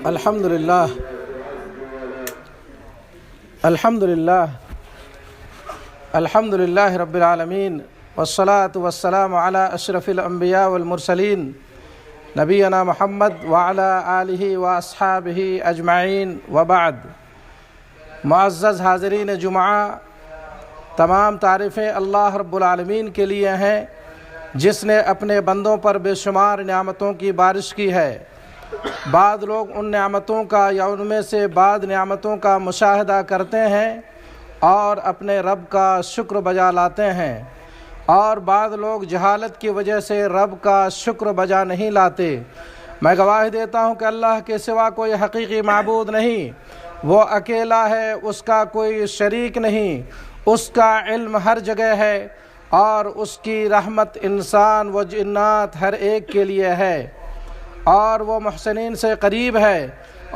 الحمد للہ الحمد للہ الحمد للہ رب العالمین والصلاة والسلام علی اشرف الانبیاء والمرسلین نبینا محمد وعلی آلہ واصحابہ اجمعین وبعد۔ معزز حاضرین جمعہ، تمام تعریفیں اللہ رب العالمین کے لیے ہیں جس نے اپنے بندوں پر بے شمار نعمتوں کی بارش کی ہے۔ بعض لوگ ان نعمتوں کا یا ان میں سے بعض نعمتوں کا مشاہدہ کرتے ہیں اور اپنے رب کا شکر بجا لاتے ہیں، اور بعض لوگ جہالت کی وجہ سے رب کا شکر بجا نہیں لاتے۔ میں گواہی دیتا ہوں کہ اللہ کے سوا کوئی حقیقی معبود نہیں، وہ اکیلا ہے، اس کا کوئی شریک نہیں، اس کا علم ہر جگہ ہے اور اس کی رحمت انسان و جنات ہر ایک کے لیے ہے، اور وہ محسنین سے قریب ہے۔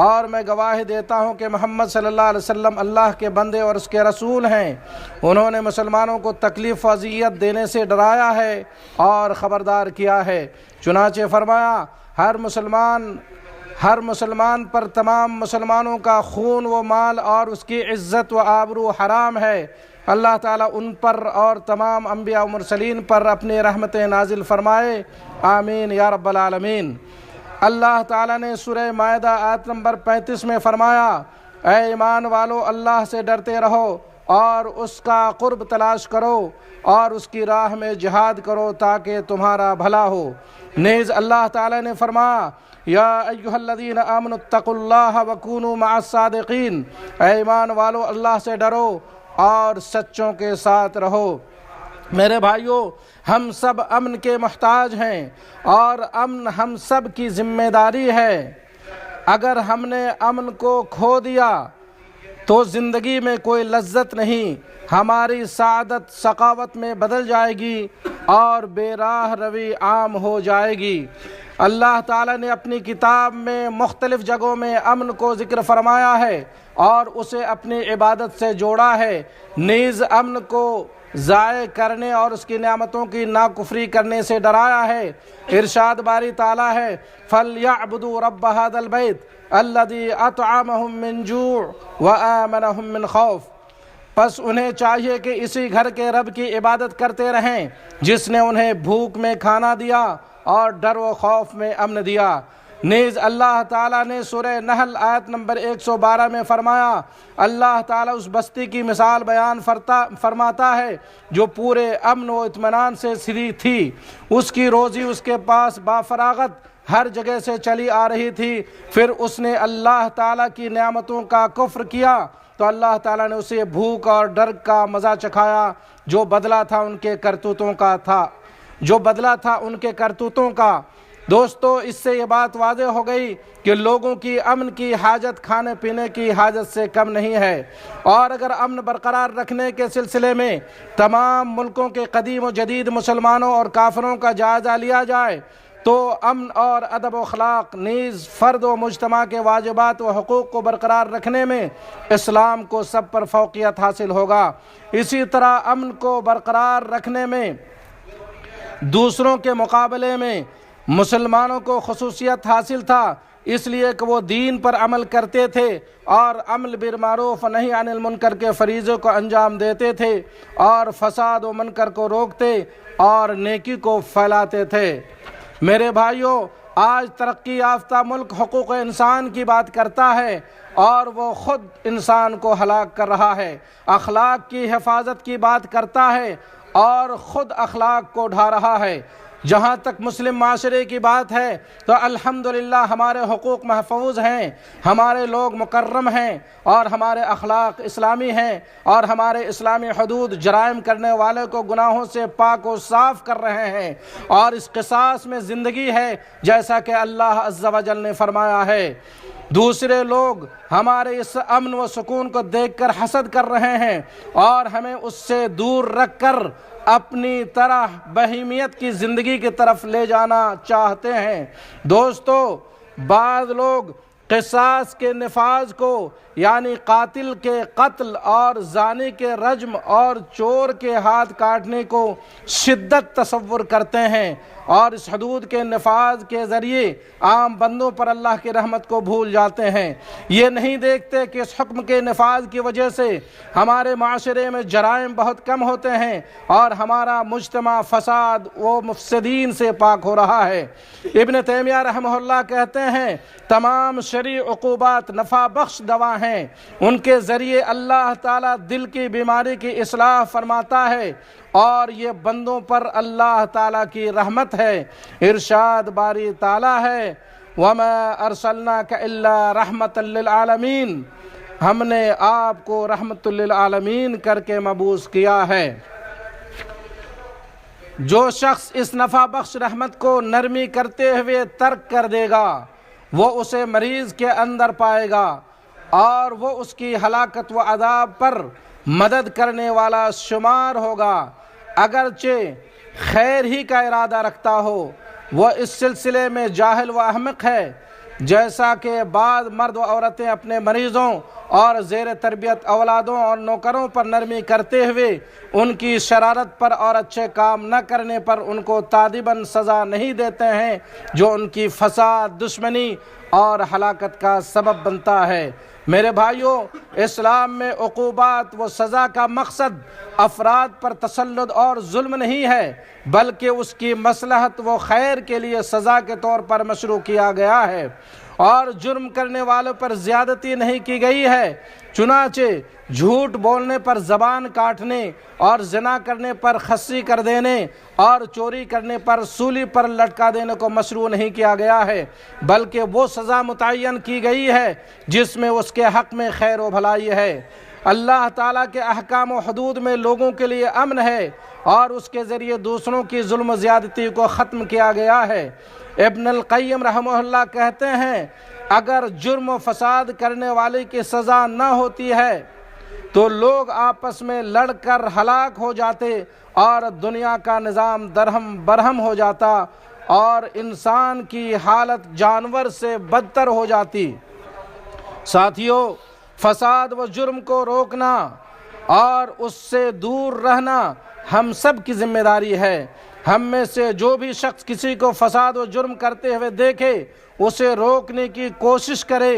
اور میں گواہی دیتا ہوں کہ محمد صلی اللہ علیہ وسلم اللہ کے بندے اور اس کے رسول ہیں۔ انہوں نے مسلمانوں کو تکلیف و اذیت دینے سے ڈرایا ہے اور خبردار کیا ہے۔ چنانچہ فرمایا، ہر مسلمان پر تمام مسلمانوں کا خون و مال اور اس کی عزت و آبرو حرام ہے۔ اللہ تعالیٰ ان پر اور تمام انبیاء و مرسلین پر اپنی رحمتیں نازل فرمائے، آمین یا رب العالمین۔ اللہ تعالیٰ نے سورہ مائدہ آیت نمبر 35 میں فرمایا، اے ایمان والو، اللہ سے ڈرتے رہو اور اس کا قرب تلاش کرو اور اس کی راہ میں جہاد کرو تاکہ تمہارا بھلا ہو۔ نیز اللہ تعالیٰ نے فرمایا، یا ایھا الذین آمنوا اتقوا اللہ وکونوا مع الصادقین، اے ایمان والو، اللہ سے ڈرو اور سچوں کے ساتھ رہو۔ میرے بھائیوں، ہم سب امن کے محتاج ہیں اور امن ہم سب کی ذمہ داری ہے۔ اگر ہم نے امن کو کھو دیا تو زندگی میں کوئی لذت نہیں، ہماری سعادت سخاوت میں بدل جائے گی اور بے راہ روی عام ہو جائے گی۔ اللہ تعالیٰ نے اپنی کتاب میں مختلف جگہوں میں امن کو ذکر فرمایا ہے اور اسے اپنی عبادت سے جوڑا ہے، نیز امن کو ضائع کرنے اور اس کی نعمتوں کی ناکفری کرنے سے ڈرایا ہے۔ ارشاد باری تعالیٰ ہے، فَلْيَعْبُدُوا رَبَّ هَذَا الْبَيْتِ الَّذِي أَطْعَمَهُم مِّن جُوعٍ وَآمَنَهُم مِّن خَوْفٍ، پس انہیں چاہیے کہ اسی گھر کے رب کی عبادت کرتے رہیں جس نے انہیں بھوک میں کھانا دیا اور ڈر و خوف میں امن دیا۔ نیز اللہ تعالیٰ نے سورہ نحل آیت نمبر 112 میں فرمایا، اللہ تعالیٰ اس بستی کی مثال بیان فرماتا ہے جو پورے امن و اطمینان سے سری تھی، اس کی روزی اس کے پاس بافراغت ہر جگہ سے چلی آ رہی تھی، پھر اس نے اللہ تعالیٰ کی نعمتوں کا کفر کیا تو اللہ تعالیٰ نے اسے بھوک اور ڈر کا مزہ چکھایا، جو بدلہ تھا ان کے کرتوتوں کا۔ دوستو، اس سے یہ بات واضح ہو گئی کہ لوگوں کی امن کی حاجت کھانے پینے کی حاجت سے کم نہیں ہے، اور اگر امن برقرار رکھنے کے سلسلے میں تمام ملکوں کے قدیم و جدید مسلمانوں اور کافروں کا جائزہ لیا جائے تو امن اور ادب و اخلاق نیز فرد و مجتمع کے واجبات و حقوق کو برقرار رکھنے میں اسلام کو سب پر فوقیت حاصل ہوگا۔ اسی طرح امن کو برقرار رکھنے میں دوسروں کے مقابلے میں مسلمانوں کو خصوصیت حاصل تھا، اس لیے کہ وہ دین پر عمل کرتے تھے اور امر بالمعروف و نہی عن المنکر کے فریضے کو انجام دیتے تھے اور فساد و منکر کو روکتے اور نیکی کو پھیلاتے تھے۔ میرے بھائیوں، آج ترقی یافتہ ملک حقوق انسان کی بات کرتا ہے اور وہ خود انسان کو ہلاک کر رہا ہے، اخلاق کی حفاظت کی بات کرتا ہے اور خود اخلاق کو ڈھا رہا ہے۔ جہاں تک مسلم معاشرے کی بات ہے تو الحمدللہ ہمارے حقوق محفوظ ہیں، ہمارے لوگ مکرم ہیں اور ہمارے اخلاق اسلامی ہیں، اور ہمارے اسلامی حدود جرائم کرنے والے کو گناہوں سے پاک و صاف کر رہے ہیں، اور اس قصاص میں زندگی ہے جیسا کہ اللہ عز و جل نے فرمایا ہے۔ دوسرے لوگ ہمارے اس امن و سکون کو دیکھ کر حسد کر رہے ہیں اور ہمیں اس سے دور رکھ کر اپنی طرح بہیمیت کی زندگی کی طرف لے جانا چاہتے ہیں۔ دوستو، بعض لوگ قصاص کے نفاذ کو یعنی قاتل کے قتل اور زانی کے رجم اور چور کے ہاتھ کاٹنے کو شدت تصور کرتے ہیں، اور اس حدود کے نفاذ کے ذریعے عام بندوں پر اللہ کی رحمت کو بھول جاتے ہیں۔ یہ نہیں دیکھتے کہ اس حکم کے نفاذ کی وجہ سے ہمارے معاشرے میں جرائم بہت کم ہوتے ہیں اور ہمارا مجتمع فساد و مفسدین سے پاک ہو رہا ہے۔ ابن تیمیہ رحمہ اللہ کہتے ہیں تمام شرعی عقوبات نفع بخش دوا ہیں، ان کے ذریعے اللہ تعالیٰ دل کی بیماری کی اصلاح فرماتا ہے، اور یہ بندوں پر اللہ تعالیٰ کی رحمت ہے۔ ارشاد باری تعالیٰ ہے وَمَا أَرْسَلْنَاكَ إِلَّا رَحْمَةً لِّلْعَالَمِينَ، ہم نے آپ کو رحمت للعالمین کر کے مبعوث کیا ہے۔ جو شخص اس نفع بخش رحمت کو نرمی کرتے ہوئے ترک کر دے گا وہ اسے مریض کے اندر پائے گا، اور وہ اس کی ہلاکت و عذاب پر مدد کرنے والا شمار ہوگا۔ اگرچہ خیر ہی کا ارادہ رکھتا ہو، وہ اس سلسلے میں جاہل و احمق ہے۔ جیسا کہ بعض مرد و عورتیں اپنے مریضوں اور زیر تربیت اولادوں اور نوکروں پر نرمی کرتے ہوئے ان کی شرارت پر اور اچھے کام نہ کرنے پر ان کو تادیباً سزا نہیں دیتے ہیں، جو ان کی فساد، دشمنی اور ہلاکت کا سبب بنتا ہے۔ میرے بھائیوں، اسلام میں عقوبات و سزا کا مقصد افراد پر تسلط اور ظلم نہیں ہے، بلکہ اس کی مصلحت و خیر کے لیے سزا کے طور پر مشروع کیا گیا ہے، اور جرم کرنے والوں پر زیادتی نہیں کی گئی ہے۔ چنانچہ جھوٹ بولنے پر زبان کاٹنے، اور زنا کرنے پر خصی کر دینے، اور چوری کرنے پر سولی پر لٹکا دینے کو مشروع نہیں کیا گیا ہے، بلکہ وہ سزا متعین کی گئی ہے جس میں اس کے حق میں خیر و بھلائی ہے۔ اللہ تعالیٰ کے احکام و حدود میں لوگوں کے لیے امن ہے، اور اس کے ذریعے دوسروں کی ظلم و زیادتی کو ختم کیا گیا ہے۔ ابن القیم رحمہ اللہ کہتے ہیں اگر جرم و فساد کرنے والے کی سزا نہ ہوتی ہے تو لوگ آپس میں لڑ کر ہلاک ہو جاتے، اور دنیا کا نظام درہم برہم ہو جاتا، اور انسان کی حالت جانور سے بدتر ہو جاتی۔ ساتھیو، فساد و جرم کو روکنا اور اس سے دور رہنا ہم سب کی ذمہ داری ہے۔ ہم میں سے جو بھی شخص کسی کو فساد و جرم کرتے ہوئے دیکھے اسے روکنے کی کوشش کرے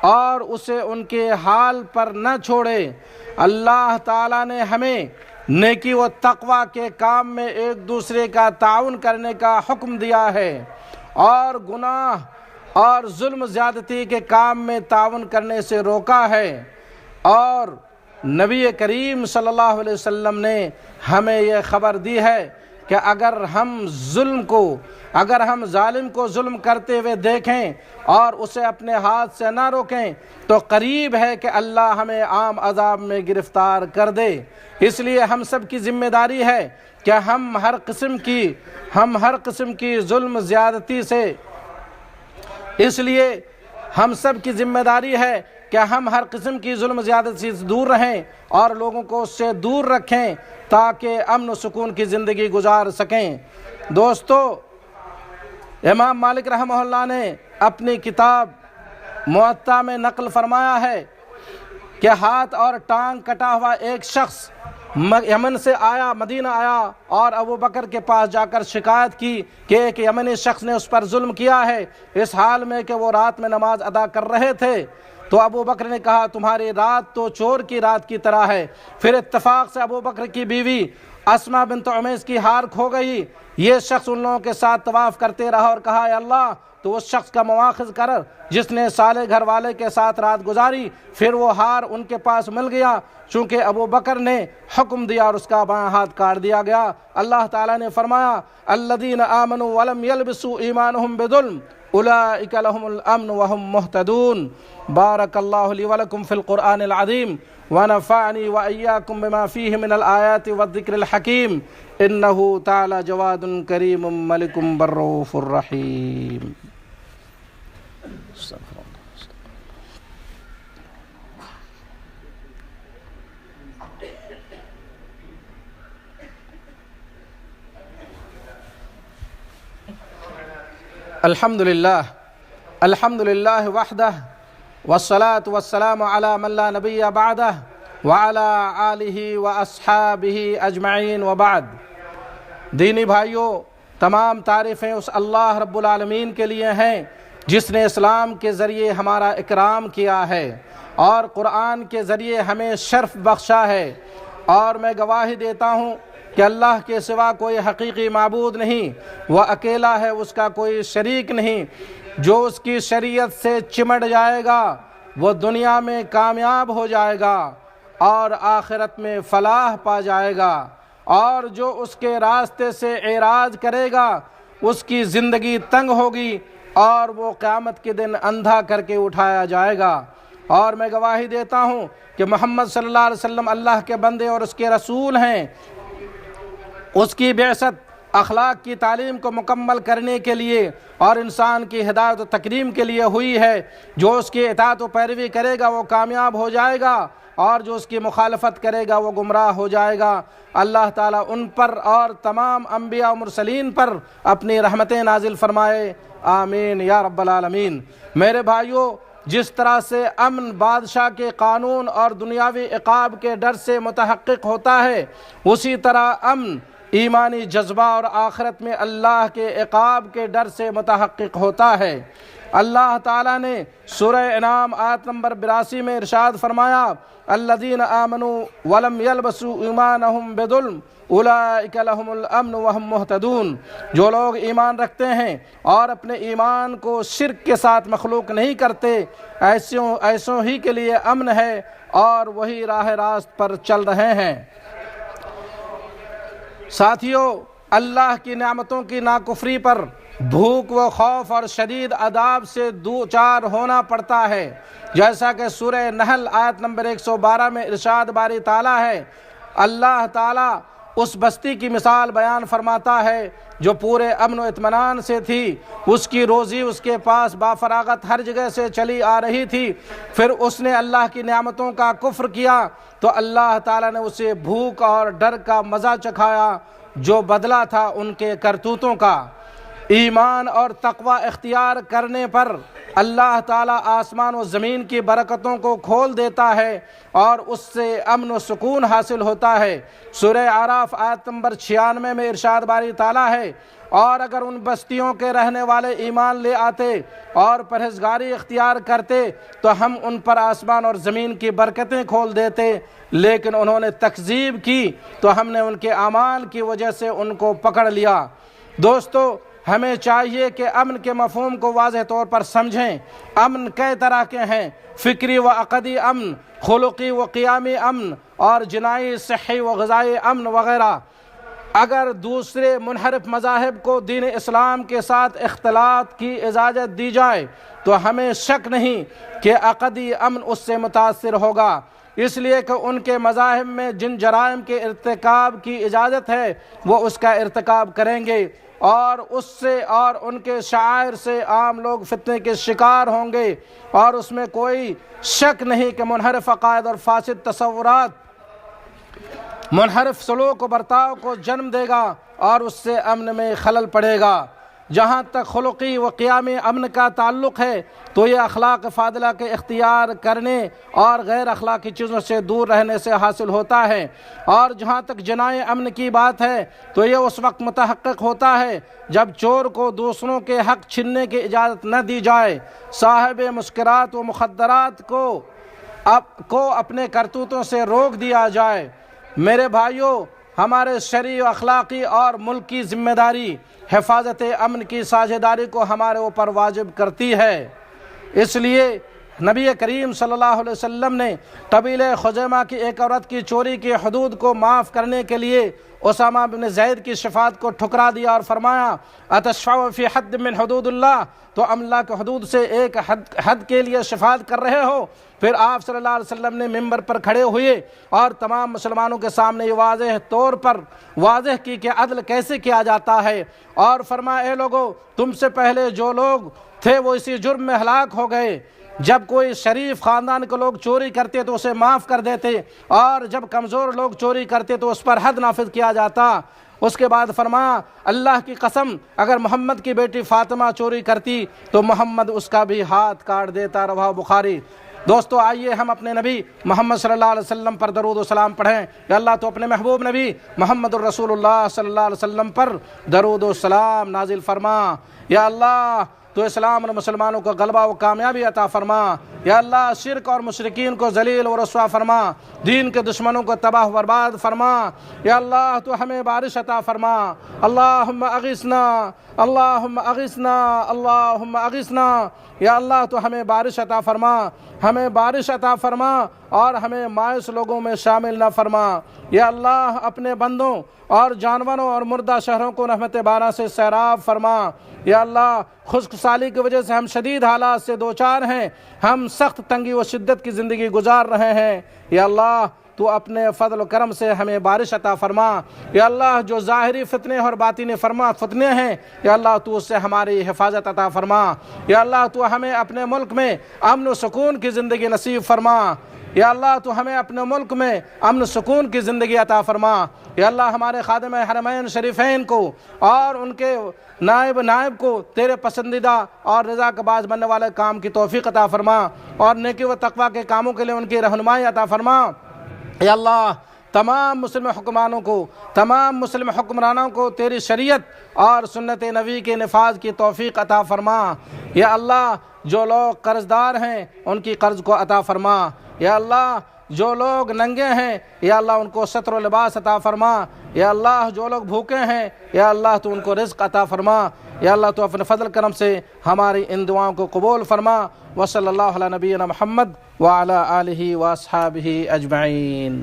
اور اسے ان کے حال پر نہ چھوڑے۔ اللہ تعالیٰ نے ہمیں نیکی و تقوی کے کام میں ایک دوسرے کا تعاون کرنے کا حکم دیا ہے، اور گناہ اور ظلم زیادتی کے کام میں تعاون کرنے سے روکا ہے، اور نبی کریم صلی اللہ علیہ وسلم نے ہمیں یہ خبر دی ہے کہ اگر ہم ظالم کو ظلم کرتے ہوئے دیکھیں اور اسے اپنے ہاتھ سے نہ روکیں تو قریب ہے کہ اللہ ہمیں عام عذاب میں گرفتار کر دے۔ اس لیے ہم سب کی ذمہ داری ہے کہ ہم ہر قسم کی ظلم زیادتی سے ہم ہر قسم کی ظلم زیادتی سے دور رہیں اور لوگوں کو اس سے دور رکھیں تاکہ امن و سکون کی زندگی گزار سکیں۔ دوستو، امام مالک رحمہ اللہ نے اپنی کتاب موطا میں نقل فرمایا ہے کہ ہاتھ اور ٹانگ کٹا ہوا ایک شخص یمن سے مدینہ آیا اور ابو بکر کے پاس جا کر شکایت کی کہ ایک یمنی شخص نے اس پر ظلم کیا ہے، اس حال میں کہ وہ رات میں نماز ادا کر رہے تھے۔ تو ابو بکر نے کہا تمہاری رات تو چور کی رات کی طرح ہے۔ پھر اتفاق سے ابو بکر کی بیوی اسماء بنت عمیس کی ہار کھو گئی۔ یہ شخص ان لوگوں کے ساتھ طواف کرتے رہا اور کہا اے اللہ تو اس شخص کا مواخذ کر جس نے سالے گھر والے کے ساتھ رات گزاری۔ پھر وہ ہار ان کے پاس مل گیا، چونکہ ابو بکر نے حکم دیا اور اس کا بایاں ہاتھ کاٹ دیا گیا۔ اللہ تعالیٰ نے فرمایا الذین آمنوا ولم یلبسوا ایمانہم بظلم اولئک لہم الامن وہم مہتدون۔ بارک اللہ لی ولکم فی القرآن العظیم ونفعنی وإیاکم بما فیہ من الآیات والذکر الحکیم انہ تعالی جواد کریم ملک بالرؤوف الرحیم۔ الحمد للہ وحدہ والصلاة والسلام على من لا نبي بعده وعلى آلہ واصحابہ اجمعین وبعد۔ دینی بھائیوں، تمام تعریفیں اس اللہ رب العالمین کے لیے ہیں جس نے اسلام کے ذریعے ہمارا اکرام کیا ہے اور قرآن کے ذریعے ہمیں شرف بخشا ہے، اور میں گواہی دیتا ہوں کہ اللہ کے سوا کوئی حقیقی معبود نہیں، وہ اکیلا ہے، اس کا کوئی شریک نہیں۔ جو اس کی شریعت سے چمٹ جائے گا وہ دنیا میں کامیاب ہو جائے گا اور آخرت میں فلاح پا جائے گا، اور جو اس کے راستے سے اعراض کرے گا اس کی زندگی تنگ ہوگی اور وہ قیامت کے دن اندھا کر کے اٹھایا جائے گا۔ اور میں گواہی دیتا ہوں کہ محمد صلی اللہ علیہ وسلم اللہ کے بندے اور اس کے رسول ہیں۔ اس کی بعثت اخلاق کی تعلیم کو مکمل کرنے کے لیے اور انسان کی ہدایت و تکریم کے لیے ہوئی ہے۔ جو اس کی اطاعت و پیروی کرے گا وہ کامیاب ہو جائے گا، اور جو اس کی مخالفت کرے گا وہ گمراہ ہو جائے گا۔ اللہ تعالیٰ ان پر اور تمام انبیاء و مرسلین پر اپنی رحمتیں نازل فرمائے، آمین یا رب العالمین۔ میرے بھائیوں، جس طرح سے امن بادشاہ کے قانون اور دنیاوی عقاب کے ڈر سے متحقق ہوتا ہے، اسی طرح امن ایمانی جذبہ اور آخرت میں اللہ کے عقاب کے ڈر سے متحقق ہوتا ہے۔ اللہ تعالیٰ نے سورہ انعام آیت نمبر 82 میں ارشاد فرمایا، الذین آمنوا ولم یلبسوا ایمانہم بظلم اولئک لہم الامن وہم مہتدون۔ جو لوگ ایمان رکھتے ہیں اور اپنے ایمان کو شرک کے ساتھ مخلوق نہیں کرتے، ایسوں ہی کے لیے امن ہے اور وہی راہ راست پر چل رہے ہیں۔ ساتھیو، اللہ کی نعمتوں کی ناکفری پر بھوک و خوف اور شدید عذاب سے دوچار ہونا پڑتا ہے، جیسا کہ سورہ نحل آیت نمبر 112 میں ارشاد باری تعالیٰ ہے۔ اللہ تعالیٰ اس بستی کی مثال بیان فرماتا ہے جو پورے امن و اطمینان سے تھی، اس کی روزی اس کے پاس بافراغت ہر جگہ سے چلی آ رہی تھی، پھر اس نے اللہ کی نعمتوں کا کفر کیا تو اللہ تعالیٰ نے اسے بھوک اور ڈر کا مزہ چکھایا جو بدلہ تھا ان کے کرتوتوں کا۔ ایمان اور تقوی اختیار کرنے پر اللہ تعالیٰ آسمان و زمین کی برکتوں کو کھول دیتا ہے اور اس سے امن و سکون حاصل ہوتا ہے۔ سورہ اعراف آیت نمبر 96 میں ارشاد باری تعالیٰ ہے، اور اگر ان بستیوں کے رہنے والے ایمان لے آتے اور پرہیزگاری اختیار کرتے تو ہم ان پر آسمان اور زمین کی برکتیں کھول دیتے، لیکن انہوں نے تکذیب کی تو ہم نے ان کے اعمال کی وجہ سے ان کو پکڑ لیا۔ دوستو، ہمیں چاہیے کہ امن کے مفہوم کو واضح طور پر سمجھیں۔ امن کئی طرح کے ہیں: فکری و عقدی امن، خلقی و قیامی امن، اور جنائی، صحی و غذائی امن وغیرہ۔ اگر دوسرے منحرف مذاہب کو دین اسلام کے ساتھ اختلاط کی اجازت دی جائے تو ہمیں شک نہیں کہ عقدی امن اس سے متاثر ہوگا، اس لیے کہ ان کے مذاہب میں جن جرائم کے ارتکاب کی اجازت ہے وہ اس کا ارتکاب کریں گے، اور اس سے اور ان کے شعائر سے عام لوگ فتنے کے شکار ہوں گے، اور اس میں کوئی شک نہیں کہ منحرف عقائد اور فاسد تصورات منحرف سلوک و برتاؤ کو جنم دے گا اور اس سے امن میں خلل پڑے گا۔ جہاں تک خلقی و قیامی امن کا تعلق ہے تو یہ اخلاق فاضلہ کے اختیار کرنے اور غیر اخلاقی چیزوں سے دور رہنے سے حاصل ہوتا ہے، اور جہاں تک جنائی امن کی بات ہے تو یہ اس وقت متحقق ہوتا ہے جب چور کو دوسروں کے حق چھیننے کی اجازت نہ دی جائے، صاحب مسکرات و مخدرات کو اپنے کرتوتوں سے روک دیا جائے۔ میرے بھائیوں، ہمارے شرعی و اخلاقی اور ملکی ذمہ داری حفاظت امن کی ساجھیداری کو ہمارے اوپر واجب کرتی ہے۔ اس لیے نبی کریم صلی اللہ علیہ وسلم نے قبیلہ خزیمہ کی ایک عورت کی چوری کی حدود کو معاف کرنے کے لیے اسامہ بن زید کی شفاعت کو ٹھکرا دیا اور فرمایا، اتشفع فی حد من حدود اللہ، تو اللہ کے حدود سے ایک حد کے لیے شفاعت کر رہے ہو؟ پھر آپ صلی اللہ علیہ وسلم نے منبر پر کھڑے ہوئے اور تمام مسلمانوں کے سامنے یہ واضح طور پر واضح کی کہ عدل کیسے کیا جاتا ہے، اور فرمایا، اے لوگو، تم سے پہلے جو لوگ تھے وہ اسی جرم میں ہلاک ہو گئے۔ جب کوئی شریف خاندان کے لوگ چوری کرتے تو اسے معاف کر دیتے، اور جب کمزور لوگ چوری کرتے تو اس پر حد نافذ کیا جاتا۔ اس کے بعد فرمایا اللہ کی قسم اگر محمد کی بیٹی فاطمہ چوری کرتی تو محمد اس کا بھی ہاتھ کاٹ دیتا، رواه بخاری۔ دوستو آئیے ہم اپنے نبی محمد صلی اللہ علیہ وسلم پر درود و سلام پڑھیں۔ یا اللہ تو اپنے محبوب نبی محمد الرسول اللہ صلی اللہ علیہ وسلم پر درود و سلام نازل فرما۔ یا اللہ تو اسلام اور مسلمانوں کو غلبہ و کامیابی عطا فرما۔ یا اللہ شرک اور مشرکین کو ذلیل و رسوا فرما، دین کے دشمنوں کو تباہ و برباد فرما۔ یا اللہ تو ہمیں بارش عطا فرما۔ اللہم اغثنا، اللہم اغثنا، اللہم اغثنا۔ یا اللہ تو ہمیں بارش عطا فرما، ہمیں بارش عطا فرما اور ہمیں مایوس لوگوں میں شامل نہ فرما۔ یا اللہ اپنے بندوں اور جانوروں اور مردہ شہروں کو رحمت بارہ سے سیراب فرما۔ یا اللہ خشک سالی کی وجہ سے ہم شدید حالات سے دوچار ہیں، ہم سخت تنگی و شدت کی زندگی گزار رہے ہیں۔ یا اللہ تو اپنے فضل و کرم سے ہمیں بارش عطا فرما۔ یا اللہ جو ظاہری فتنے اور باطنی فتنے ہیں یا اللہ تو اس سے ہماری حفاظت عطا فرما۔ یا اللہ تو ہمیں اپنے ملک میں امن و سکون کی زندگی نصیب فرما۔ یا اللہ تو ہمیں اپنے ملک میں امن و سکون کی زندگی عطا فرما۔ یا اللہ ہمارے خادم حرمین شریفین کو اور ان کے نائب کو تیرے پسندیدہ اور رضا کا باز بننے والے کام کی توفیق عطا فرما اور نیکی و تقوی کے کاموں کے لیے ان کی رہنمائی عطا فرما۔ یا اللہ تمام مسلم حکمرانوں کو، تمام مسلم حکمرانوں کو تیری شریعت اور سنت نبی کے نفاذ کی توفیق عطا فرما۔ یا اللہ جو لوگ قرض دار ہیں ان کی قرض کو عطا فرما۔ یا اللہ جو لوگ ننگے ہیں یا اللہ ان کو ستر و لباس عطا فرما۔ یا اللہ جو لوگ بھوکے ہیں یا اللہ تو ان کو رزق عطا فرما۔ یا اللہ تو اپنے فضل کرم سے ہماری ان دعاؤں کو قبول فرما۔ وصلی اللہ علی نبینا محمد وعلی آلہ واصحابہ اجمعین۔